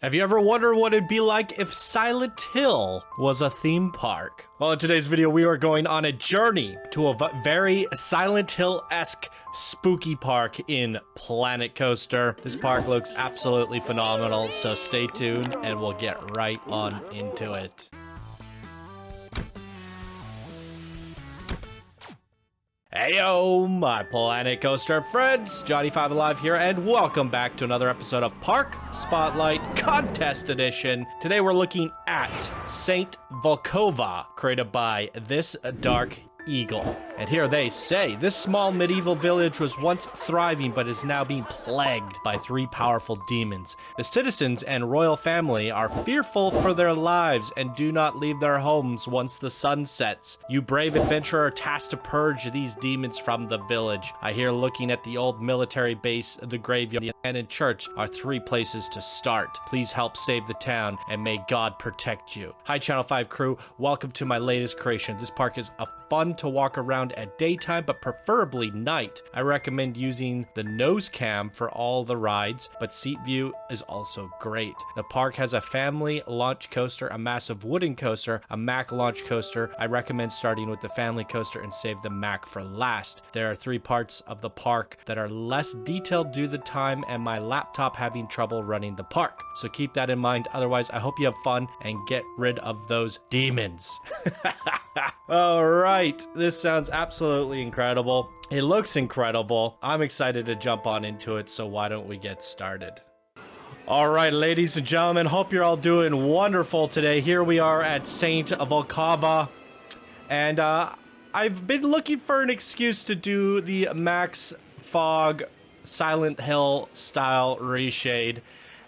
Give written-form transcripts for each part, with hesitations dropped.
Have you ever wondered what it'd be like if Silent Hill was a theme park? Well, in today's video, we are going on a journey to a very Silent Hill-esque spooky park in Planet Coaster. This park looks absolutely phenomenal, so stay tuned and we'll get right on into it. Heyo, my Planet Coaster friends, Johnny5 Alive here, and welcome back to another episode of Park Spotlight Contest Edition. Today we're looking at St.Valkova, created by ThisDarkEagle. And here they say, this small medieval village was once thriving but is now being plagued by three powerful demons. The citizens and royal family are fearful for their lives and do not leave their homes once the sun sets. You brave adventurer are tasked to purge these demons from the village. I hear looking at the old military base, the graveyard, and in church are three places to start. Please help save the town and may God protect you. Hi Channel 5 crew, welcome to my latest creation. This park is fun to walk around at daytime, but preferably night. I recommend using the nose cam for all the rides, but seat view is also great. The park has a family launch coaster, a massive wooden coaster, a Mack launch coaster. I recommend starting with the family coaster and save the Mack for last. There are three parts of the park that are less detailed due to the time and my laptop having trouble running the park. So keep that in mind. Otherwise, I hope you have fun and get rid of those demons. All right, this sounds absolutely incredible. It looks incredible. I'm excited to jump on into it, so why don't we get started? All right, ladies and gentlemen, hope you're all doing wonderful today. Here we are at St.Valkova, and I've been looking for an excuse to do the Max Fog Silent Hill style reshade.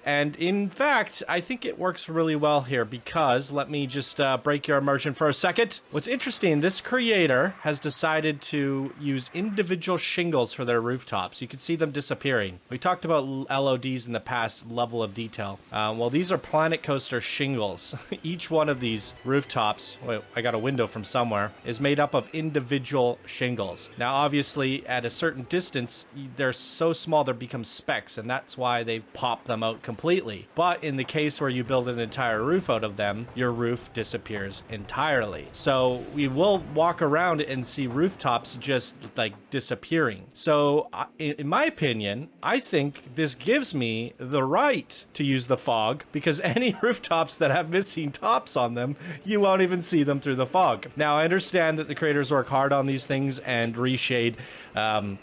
And in fact, I think it works really well here because, let me just break your immersion for a second. What's interesting, this creator has decided to use individual shingles for their rooftops. You can see them disappearing. We talked about LODs in the past, level of detail. Well, these are Planet Coaster shingles. Each one of these rooftops, wait, I got a window from somewhere, is made up of individual shingles. Now, obviously, at a certain distance, they're so small they become specks, and that's why they pop them out completely. But in the case where you build an entire roof out of them, your roof disappears entirely. So we will walk around and see rooftops just like disappearing. So in my opinion, I think this gives me the right to use the fog because any rooftops that have missing tops on them, you won't even see them through the fog. Now I understand that the creators work hard on these things and reshade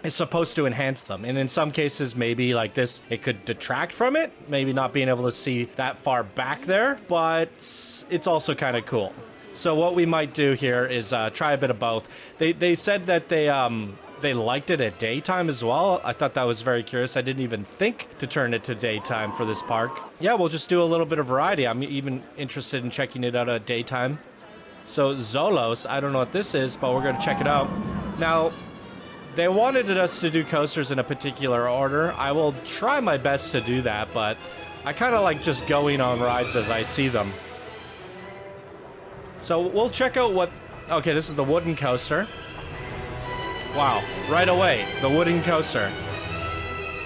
is supposed to enhance them. And in some cases, maybe like this, it could detract from it. Maybe not being able to see that far back there, but it's also kind of cool. So what we might do here is try a bit of both. They said that they liked it at daytime as well. I thought that was very curious. I didn't even think to turn it to daytime for this park. Yeah, we'll just do a little bit of variety. I'm even interested in checking it out at daytime. So Zolos, I don't know what this is, but we're going to check it out. Now, they wanted us to do coasters in a particular order. I will try my best to do that, but I kind of like just going on rides as I see them. So we'll check out what... Okay, this is the wooden coaster. Wow, right away, the wooden coaster.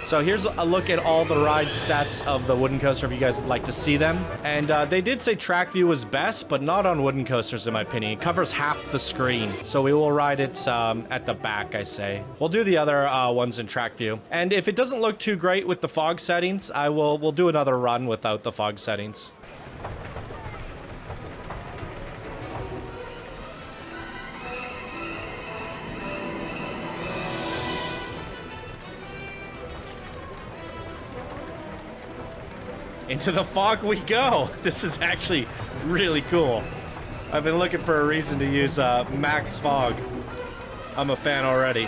So here's a look at all the ride stats of the wooden coaster if you guys would like to see them. And they did say track view was best, but not on wooden coasters in my opinion. It covers half the screen. So we will ride it at the back, I say. We'll do the other ones in track view. And if it doesn't look too great with the fog settings, we'll do another run without the fog settings. Into the fog we go. This is actually really cool. I've been looking for a reason to use Max Fog. I'm a fan already.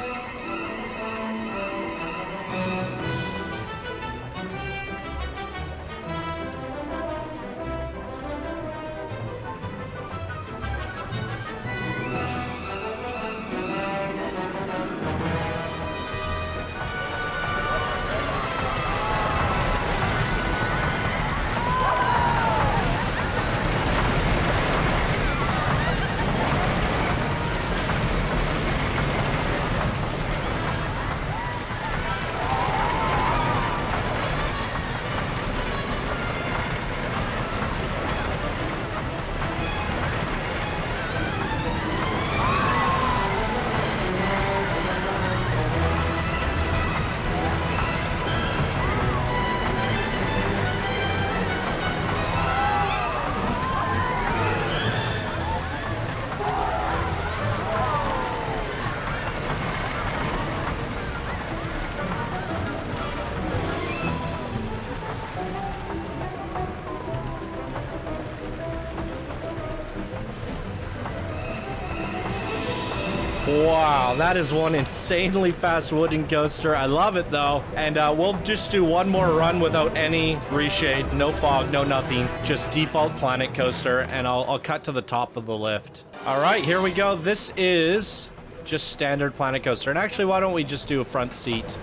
Wow, that is one insanely fast wooden coaster. I love it though. And we'll just do one more run without any reshade, no fog, no nothing. Just default planet coaster, and I'll cut to the top of the lift. All right, here we go. This is just standard planet coaster. And actually, why don't we just do a front seat?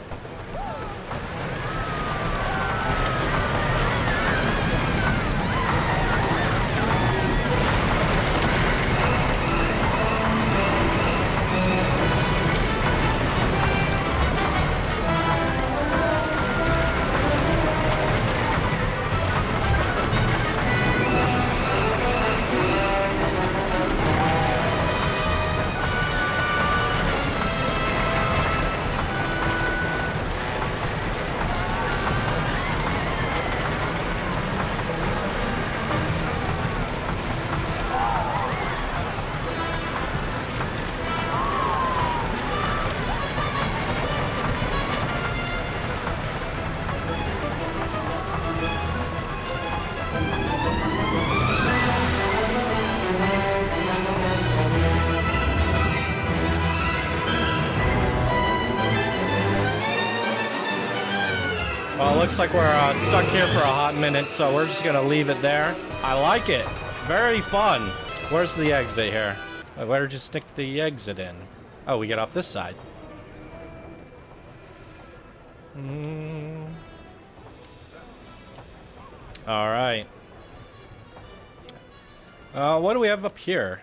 Well, it looks like we're stuck here for a hot minute, so we're just gonna leave it there. I like it. Very fun. Where's the exit here? Where did you stick the exit in? Oh, we get off this side. All right. What do we have up here?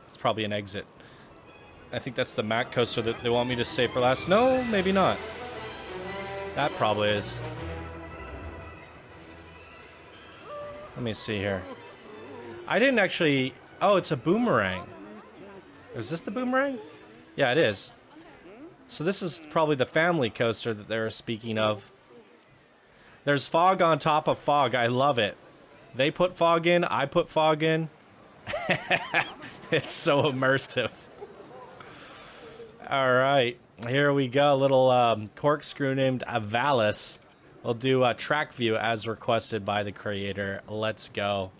It's probably an exit. I think that's the Mac coaster that they want me to save for last. No, maybe not. That probably is. Let me see here. I didn't actually... Oh, it's a boomerang. Is this the boomerang? Yeah, it is. So this is probably the family coaster that they were speaking of. There's fog on top of fog. I love it. They put fog in. I put fog in. It's so immersive. All right. Here we go. A little corkscrew named Avalis. We'll do a track view as requested by the creator. Let's go.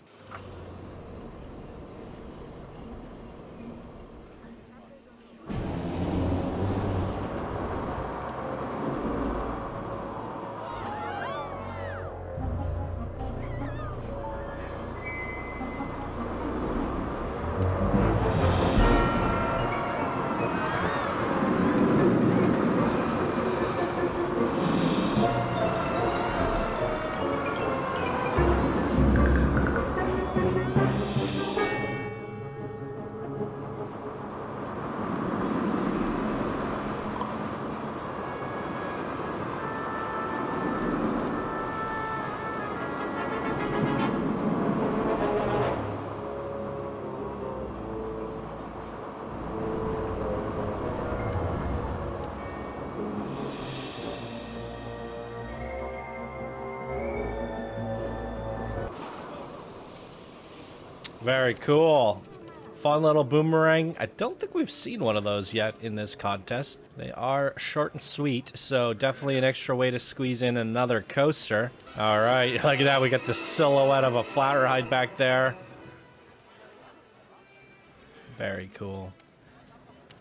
Very cool. Fun little boomerang. I don't think we've seen one of those yet in this contest. They are short and sweet, so definitely an extra way to squeeze in another coaster. All right, look at that. We got the silhouette of a flat ride back there. Very cool.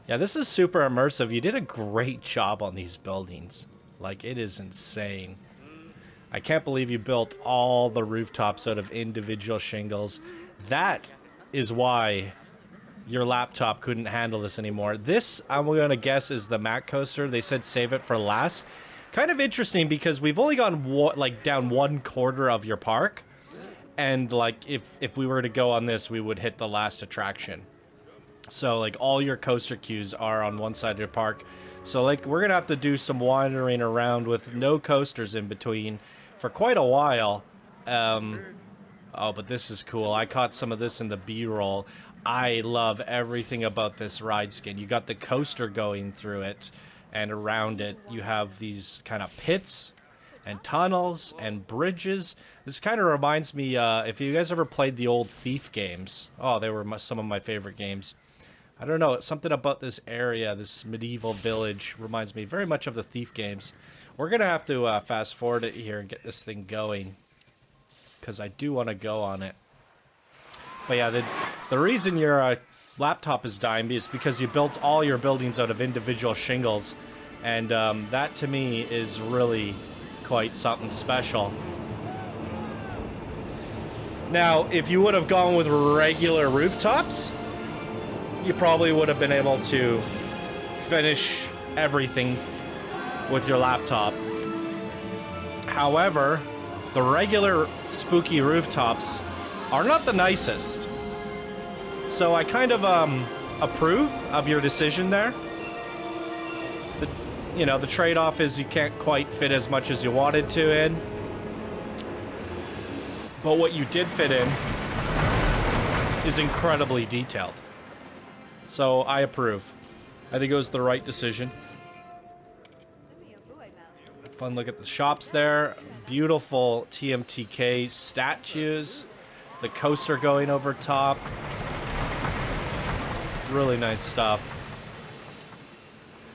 Yeah, this is super immersive. You did a great job on these buildings. Like, it is insane. I can't believe you built all the rooftops out of individual shingles. That is why your laptop couldn't handle this anymore. This, I'm going to guess, is the Mac coaster. They said save it for last. Kind of interesting because we've only gone down 1/4 of your park. And like if we were to go on this, we would hit the last attraction. So like all your coaster queues are on one side of your park. So like we're going to have to do some wandering around with no coasters in between for quite a while. Oh, but this is cool. I caught some of this in the B-roll. I love everything about this ride skin. You got the coaster going through it, and around it you have these kind of pits and tunnels and bridges. This kind of reminds me, if you guys ever played the old Thief games. Oh, they were some of my favorite games. I don't know, something about this area, this medieval village, reminds me very much of the Thief games. We're going to have to fast forward it here and get this thing going, because I do want to go on it. But yeah, the reason you're laptop is dying is because you built all your buildings out of individual shingles, and that to me is really quite something special. Now, if you would have gone with regular rooftops, you probably would have been able to finish everything with your laptop. However, the regular spooky rooftops are not the nicest. So I kind of approve of your decision there. The trade-off is you can't quite fit as much as you wanted to in. But what you did fit in is incredibly detailed. So I approve. I think it was the right decision. Fun look at the shops there. Beautiful TMTK statues. The coaster going over top. Really nice stuff.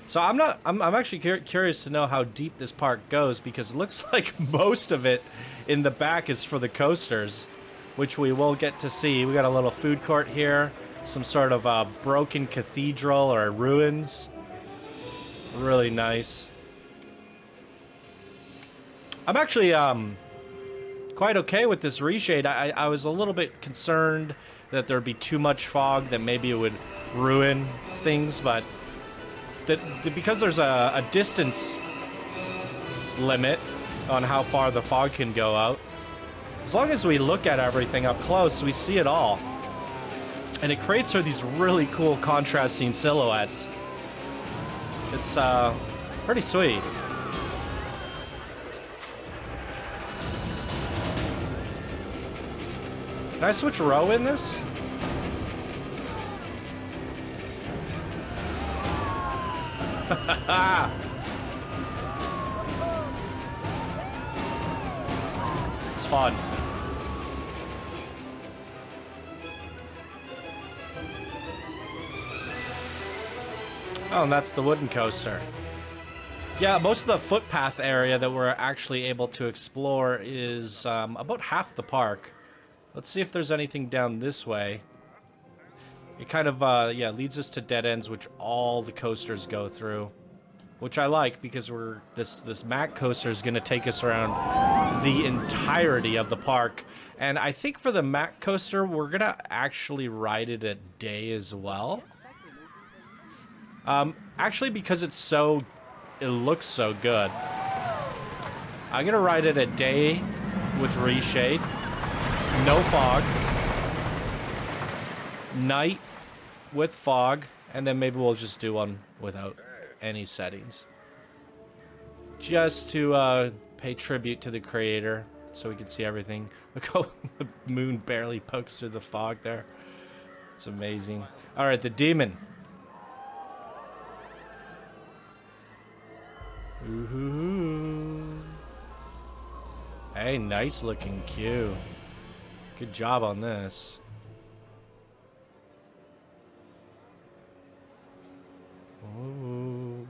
So I'm actually curious to know how deep this park goes, because it looks like most of it in the back is for the coasters, which we will get to see. We got a little food court here, some sort of broken cathedral or ruins. Really nice. I'm actually quite okay with this reshade. I was a little bit concerned that there'd be too much fog, that maybe it would ruin things, but because there's a distance limit on how far the fog can go out, as long as we look at everything up close, we see it all. And it creates these really cool contrasting silhouettes. It's pretty sweet. Can I switch row in this? It's fun. Oh, and that's the wooden coaster. Yeah, most of the footpath area that we're actually able to explore is about half the park. Let's see if there's anything down this way. It kind of, leads us to dead ends, which all the coasters go through. Which I like, because this Mac coaster is going to take us around the entirety of the park. And I think for the Mac coaster, we're going to actually ride it at day as well. Actually, because it looks so good. I'm going to ride it at day with reshade. No fog. Night with fog, and then maybe we'll just do one without any settings, just to pay tribute to the creator, so we can see everything. Look how the moon barely pokes through the fog there. It's amazing. All right, the demon. Ooh. Hey, nice looking queue. Good job on this. Ooh.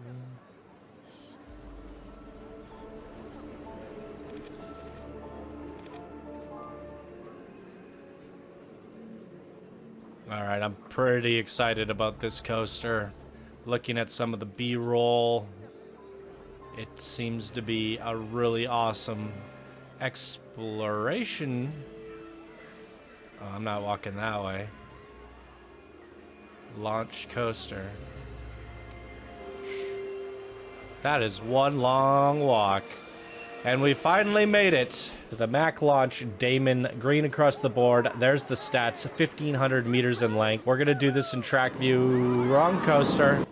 All right, I'm pretty excited about this coaster. Looking at some of the B-roll, it seems to be a really awesome exploration. Oh, I'm not walking that way. Launch coaster. That is one long walk. And we finally made it. The Mac launch, Damon, green across the board. There's the stats, 1,500 meters in length. We're gonna do this in track view. Wrong coaster.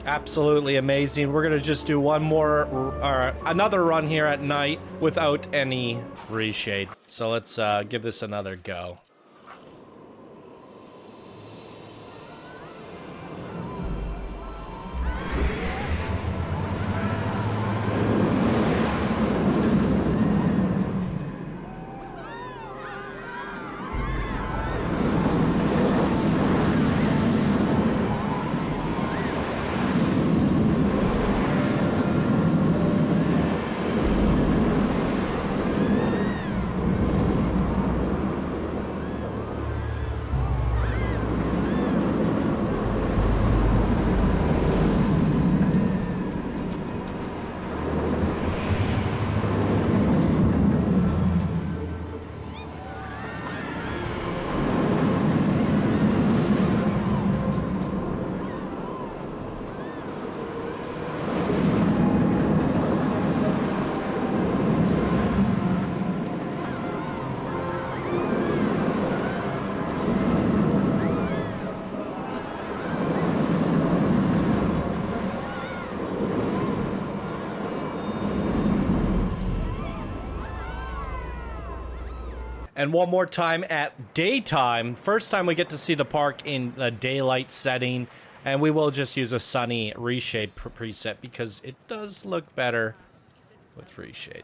Absolutely amazing. We're gonna just do one more, or another run here at night without any reshade. So let's give this another go. And one more time at daytime. First time we get to see the park in the daylight setting. And we will just use a sunny reshade preset because it does look better with reshade.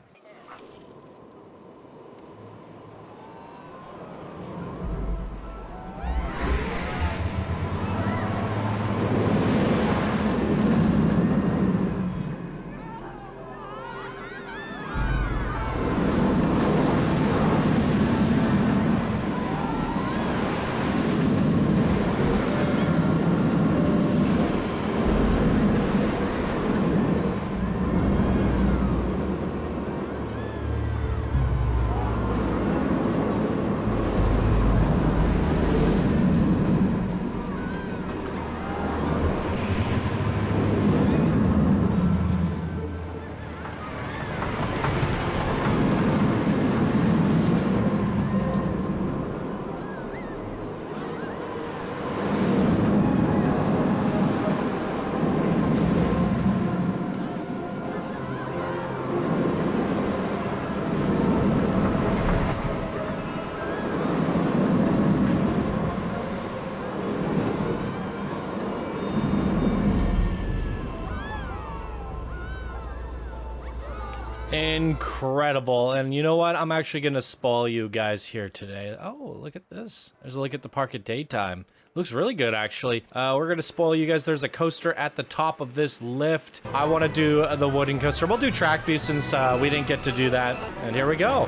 Incredible. And you know what? I'm actually going to spoil you guys here today. Oh, look at this. There's a look at the park at daytime. Looks really good, actually. We're going to spoil you guys. There's a coaster at the top of this lift. I want to do the wooden coaster. We'll do track view since we didn't get to do that. And here we go.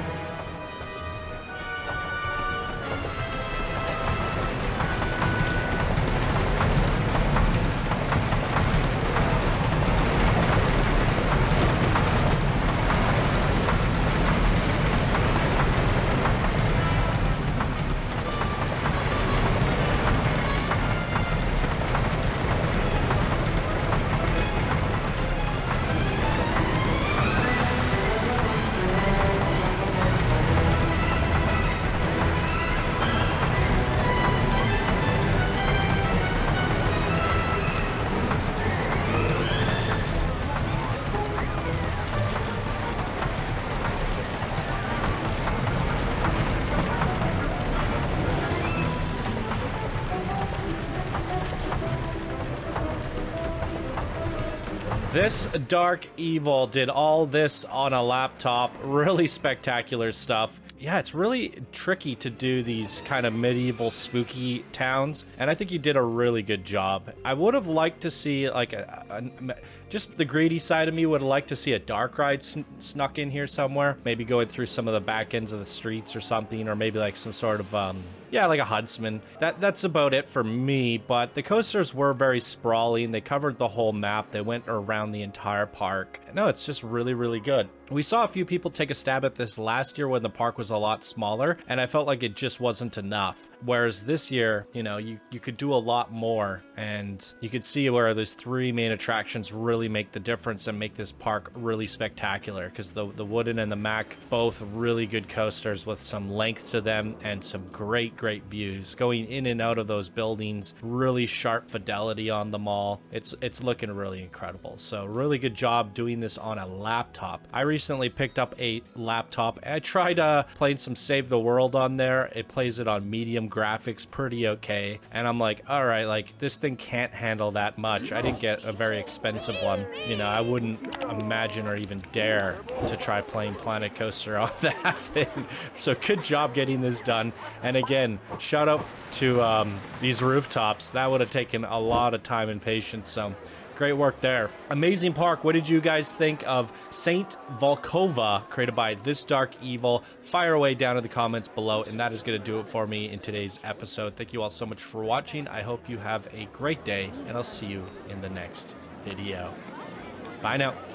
ThisDarkEagle did all this on a laptop. Really spectacular stuff. Yeah, it's really tricky to do these kind of medieval spooky towns, and I think you did a really good job. I would have liked to see like just the greedy side of me would have liked to see a dark ride snuck in here somewhere, maybe going through some of the back ends of the streets or something, or maybe like some sort of yeah, like a Huntsman. That's about it for me, but the coasters were very sprawling. They covered the whole map. They went around the entire park. No, it's just really, really good. We saw a few people take a stab at this last year when the park was a lot smaller, and I felt like it just wasn't enough. Whereas this year, you know, you could do a lot more, and you could see where those 3 main attractions really make the difference and make this park really spectacular, because the Wooden and the Mac, both really good coasters with some length to them and some great views going in and out of those buildings, really sharp fidelity on them all. It's looking really incredible. So really good job doing this on a laptop. I recently picked up a laptop. I tried playing some Save the World on there. It plays it on medium graphics, pretty okay, and I'm like, all right, like this thing can't handle that much. I didn't get a very expensive one. You know, I wouldn't imagine or even dare to try playing Planet Coaster on that thing. So good job getting this done. And again, shout out to these rooftops. That would have taken a lot of time and patience, so great work there. Amazing park. What did you guys think of St.Valkova, created by ThisDarkEagle? Fire away down in the comments below, and that is going to do it for me in today's episode. Thank you all so much for watching. I hope you have a great day, and I'll see you in the next video. Bye now.